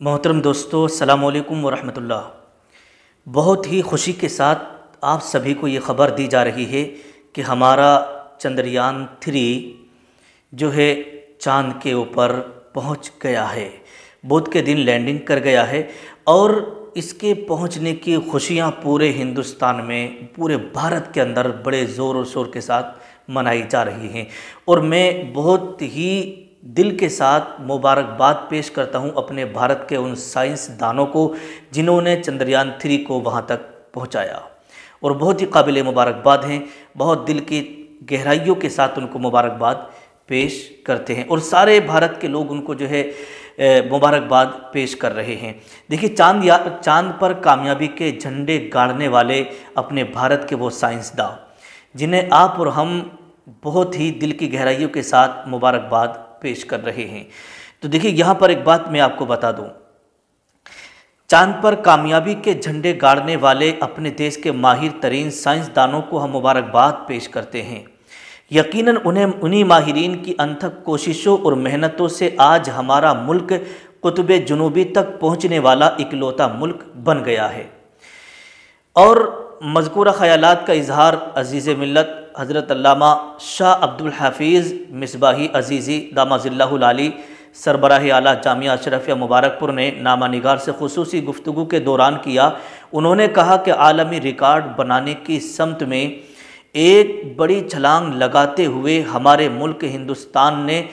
मोहतरम दोस्तों, अस्सलाम वालेकुम वरहमतुल्लाह। बहुत ही खुशी के साथ आप सभी को ये ख़बर दी जा रही है कि हमारा चंद्रयान 3 जो है चाँद के ऊपर पहुंच गया है। बुध के दिन लैंडिंग कर गया है और इसके पहुंचने की खुशियां पूरे हिंदुस्तान में, पूरे भारत के अंदर बड़े ज़ोर और शोर के साथ मनाई जा रही हैं। और मैं बहुत ही दिल के साथ मुबारकबाद पेश करता हूं अपने भारत के उन साइंसदानों को जिन्होंने चंद्रयान 3 को वहां तक पहुंचाया, और बहुत ही काबिल मुबारकबाद हैं। बहुत दिल की गहराइयों के साथ उनको मुबारकबाद पेश करते हैं और सारे भारत के लोग उनको जो है मुबारकबाद पेश कर रहे हैं। देखिए, चांद पर कामयाबी के झंडे गाड़ने वाले अपने भारत के वो साइंसदान जिन्हें आप और हम बहुत ही दिल की गहराइयों के साथ मुबारकबाद पेश कर रहे हैं। तो देखिए, यहाँ पर एक बात मैं आपको बता दूं, चांद पर कामयाबी के झंडे गाड़ने वाले अपने देश के माहिर तरीन साइंसदानों को हम मुबारकबाद पेश करते हैं। यकीनन उन्हीं माहिरीन की अनथक कोशिशों और मेहनतों से आज हमारा मुल्क कुतुब जुनूबी तक पहुँचने वाला इकलौता मुल्क बन गया है। और मज़कूरा ख़यालात का इजहार अज़ीज़ मिल्लत हज़रत अल्लामा शाह अब्दुल हफ़ीज़ मिसबाही अज़ीज़ी दामाज़िल्लाहुल आली सरबराह आला जामिया अशरफिया मुबारकपुर ने नामा निगार से ख़ुसूसी गुफ्तगू के दौरान किया। उन्होंने कहा कि आलमी रिकॉर्ड बनाने की समत में एक बड़ी छलांग लगाते हुए हमारे मुल्क हिंदुस्तान ने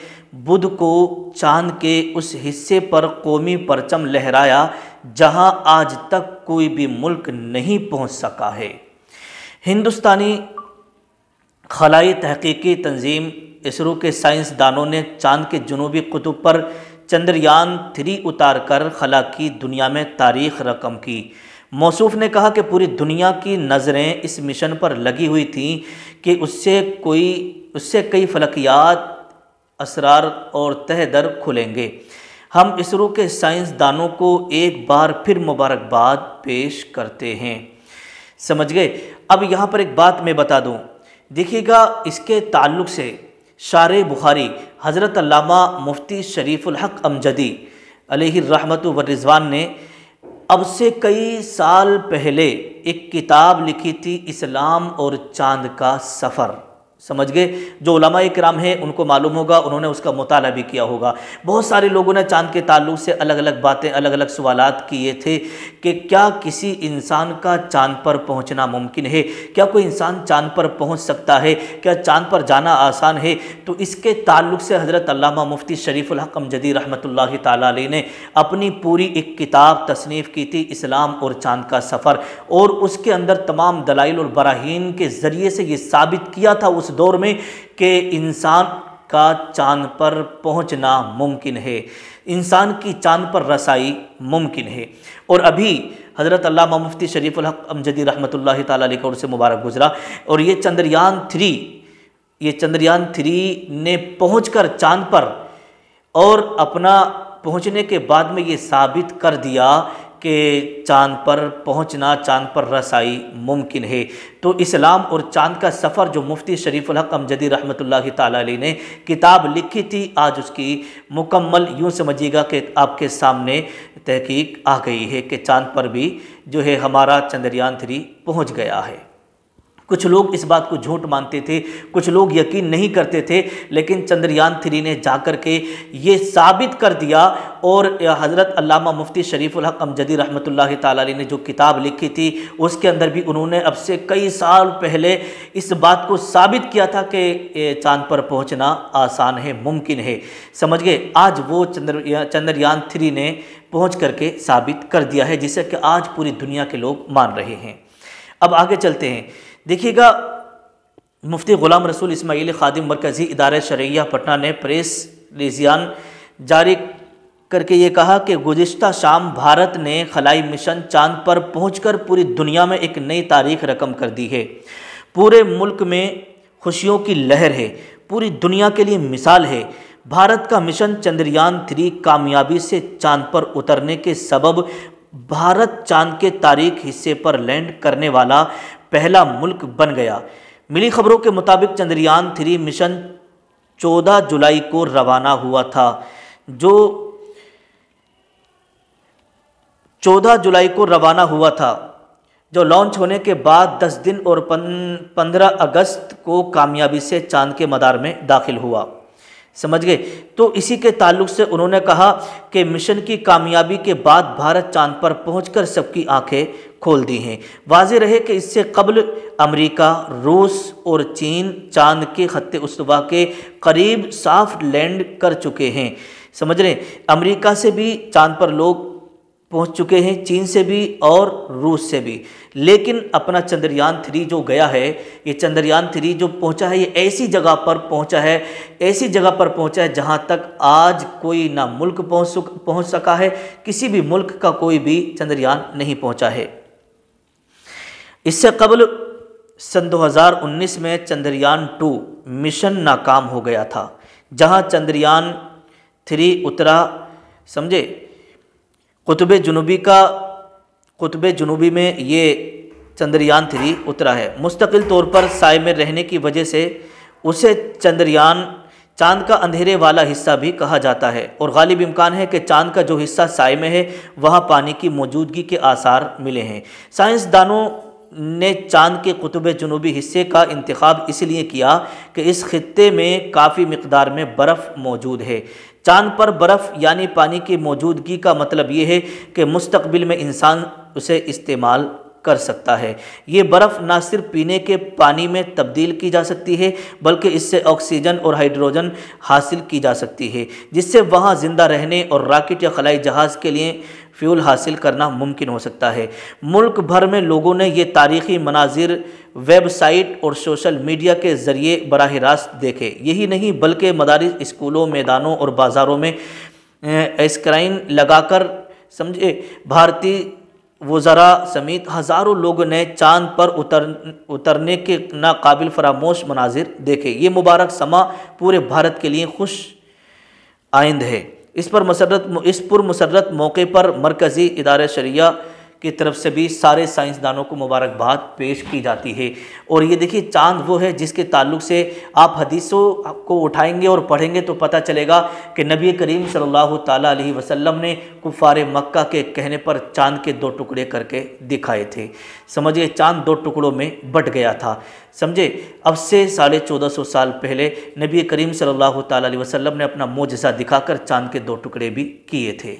बुध को चांद के उस हिस्से पर कौमी परचम लहराया जहां आज तक कोई भी मुल्क नहीं पहुंच सका है। हिंदुस्तानी खलाई तहकीकी तंजीम इसरो के साइंसदानों ने चांद के जुनूबी कुतुब पर चंद्रयान 3 उतार कर खला की दुनिया में तारीख रकम की। मौसूफ ने कहा कि पूरी दुनिया की नज़रें इस मिशन पर लगी हुई थीं कि उससे कई फलकियात, असरार और तह दर खुलेंगे। हम इसरो के साइंसदानों को एक बार फिर मुबारकबाद पेश करते हैं। समझ गए? अब यहाँ पर एक बात मैं बता दूँ, देखिएगा, इसके ताल्लुक़ से शारे बुखारी हज़रत अल्लामा मुफ्ती शरीफुल हक अमजदी अलैहि रहमतु व रिज़वान ने अब से कई साल पहले एक किताब लिखी थी, इस्लाम और चाँद का सफ़र। समझ गए? जो उलमाए किराम हैं उनको मालूम होगा, उन्होंने उसका मुताला भी किया होगा। बहुत सारे लोगों ने चाँद के ताल्लुक़ से अलग अलग बातें, अलग अलग सवालात किए थे कि क्या किसी इंसान का चाँद पर पहुंचना मुमकिन है? क्या कोई इंसान चाँद पर पहुंच सकता है? क्या चाँद पर जाना आसान है? तो इसके ताल्लुक़ से हज़रत अल्लामा मुफ्ती शरीफुल हक अमजदी रहमतुल्लाहि ताला अलैह ने अपनी पूरी एक किताब तसनीफ़ की थी, इस्लाम और चाँद का सफ़र। और उसके अंदर तमाम दलाइल और बराहीन के ज़रिए से ये साबित किया था उस दौर में कि इंसान का चाँद पर पहुंचना मुमकिन है, इंसान की चाँद पर रसाई मुमकिन है। और अभी हज़रत अल्लामा मुफ्ती शरीफुल हक अमजदी रहमतुल्लाहि ताला अलैह का उर्स मुबारक गुजरा और ये चंद्रयान 3 ने पहुंचकर चाँद पर और अपना पहुंचने के बाद में ये साबित कर दिया कि चाँद पर पहुंचना, चाँद पर रसाई मुमकिन है। तो इस्लाम और चाँद का सफ़र जो मुफ्ती शरीफुल हक अमजदी रहमतुल्लाहि ताला अलैह ने किताब लिखी थी, आज उसकी मुकम्मल यूँ समझिएगा कि आपके सामने तहकीक आ गई है कि चाँद पर भी जो है हमारा चंद्रयान 3 पहुंच गया है। कुछ लोग इस बात को झूठ मानते थे, कुछ लोग यकीन नहीं करते थे, लेकिन चंद्रयान 3 ने जाकर के ये साबित कर दिया। और हज़रत अल्लामा मुफ्ती शरीफुल हक अमजदी रहमतुल्लाहि ताला अलैह ने जो किताब लिखी थी उसके अंदर भी उन्होंने अब से कई साल पहले इस बात को साबित किया था कि चाँद पर पहुंचना आसान है, मुमकिन है। समझ गए? आज वो चंद्रयान 3 ने पहुँच करके साबित कर दिया है, जिसे कि आज पूरी दुनिया के लोग मान रहे हैं। अब आगे चलते हैं। देखिएगा, मुफ्ती ग़ुलाम रसूल इस्माइल खादिम मरकज़ी इदारे शरइया पटना ने प्रेस रिज़ान जारी करके ये कहा कि गुज़िश्ता शाम भारत ने खलाई मिशन चाँद पर पहुंचकर पूरी दुनिया में एक नई तारीख रकम कर दी है। पूरे मुल्क में खुशियों की लहर है, पूरी दुनिया के लिए मिसाल है। भारत का मिशन चंद्रयान 3 कामयाबी से चाँद पर उतरने के सबब भारत चाँद के तारीख हिस्से पर लैंड करने वाला पहला मुल्क बन गया। मिली खबरों के मुताबिक चंद्रयान 3 मिशन 14 जुलाई को रवाना हुआ था, जो 14 जुलाई को रवाना हुआ था, जो लॉन्च होने के बाद 10 दिन और 15 अगस्त को कामयाबी से चांद के मदार में दाखिल हुआ। समझ गए। तो इसी के ताल्लुक से उन्होंने कहा कि मिशन की कामयाबी के बाद भारत चांद पर पहुंचकर सबकी आंखें खोल दी हैं। वाज़ेह रहे कि इससे कबल अमेरिका, रूस और चीन चांद के खत्ते उस्तवा के करीब साफ लैंड कर चुके हैं। समझ रहे हैं। अमेरिका से भी चांद पर लोग पहुंच चुके हैं, चीन से भी और रूस से भी। लेकिन अपना चंद्रयान 3 जो गया है, ये चंद्रयान 3 जो पहुंचा है, ये ऐसी जगह पर पहुंचा है, ऐसी जगह पर पहुंचा है जहां तक आज कोई ना मुल्क पहुंच सका है, किसी भी मुल्क का कोई भी चंद्रयान नहीं पहुंचा है। इससे कबल सन 2019 में चंद्रयान 2 मिशन नाकाम हो गया था, जहां चंद्रयान 3 उतरा। समझे। कुतुब जुनूबी में ये चंद्रयान 3 उतरा है। मुस्तकिल तौर पर साए में रहने की वजह से उसे चांद का अंधेरे वाला हिस्सा भी कहा जाता है, और गालिब इम्कान है कि चांद का जो हिस्सा साए में है वहाँ पानी की मौजूदगी के आसार मिले हैं। साइंसदानों ने चांद के कुतुब जुनूबी हिस्से का इंतखाब इसलिए किया कि इस खित्ते में काफ़ी मिकदार में बर्फ़ मौजूद है। चांद पर बर्फ़ यानी पानी की मौजूदगी का मतलब ये है कि मुस्तकबिल में इंसान उसे इस्तेमाल कर सकता है। ये बर्फ़ ना सिर्फ पीने के पानी में तब्दील की जा सकती है, बल्कि इससे ऑक्सीजन और हाइड्रोजन हासिल की जा सकती है, जिससे वहाँ ज़िंदा रहने और रॉकेट या खलाई जहाज़ के लिए फ्यूल हासिल करना मुमकिन हो सकता है। मुल्क भर में लोगों ने ये तारीख़ी मनाजिर वेबसाइट और सोशल मीडिया के ज़रिए बराह रास्त देखे। यही नहीं बल्कि मदारिस, स्कूलों, मैदानों और बाज़ारों में स्क्रीन लगाकर, समझे, भारतीय वज़रा समेत हज़ारों लोगों ने चांद पर उतरने के नाकाबिल फरामोश मनाजिर देखे। ये मुबारक समा पूरे भारत के लिए खुश आइंद है। इस पुरमसरत मौके पर मरकज़ी इदारे शरिया की तरफ से भी सारे साइंसदानों को मुबारकबाद पेश की जाती है। और ये देखिए, चांद वो है जिसके ताल्लुक़ से आप हदीसों को उठाएंगे और पढ़ेंगे तो पता चलेगा कि नबी करीम सल्लल्लाहु ताला अलैहि वसल्लम ने कुफ़ार मक्का के कहने पर चांद के 2 टुकड़े करके दिखाए थे। समझिए, चांद 2 टुकड़ों में बट गया था। समझे। अब से 1450 साल पहले नबी करीम सल्लल्लाहु ताला अलैहि वसल्लम ने अपना मोजज़ा दिखाकर चांद के 2 टुकड़े भी किए थे।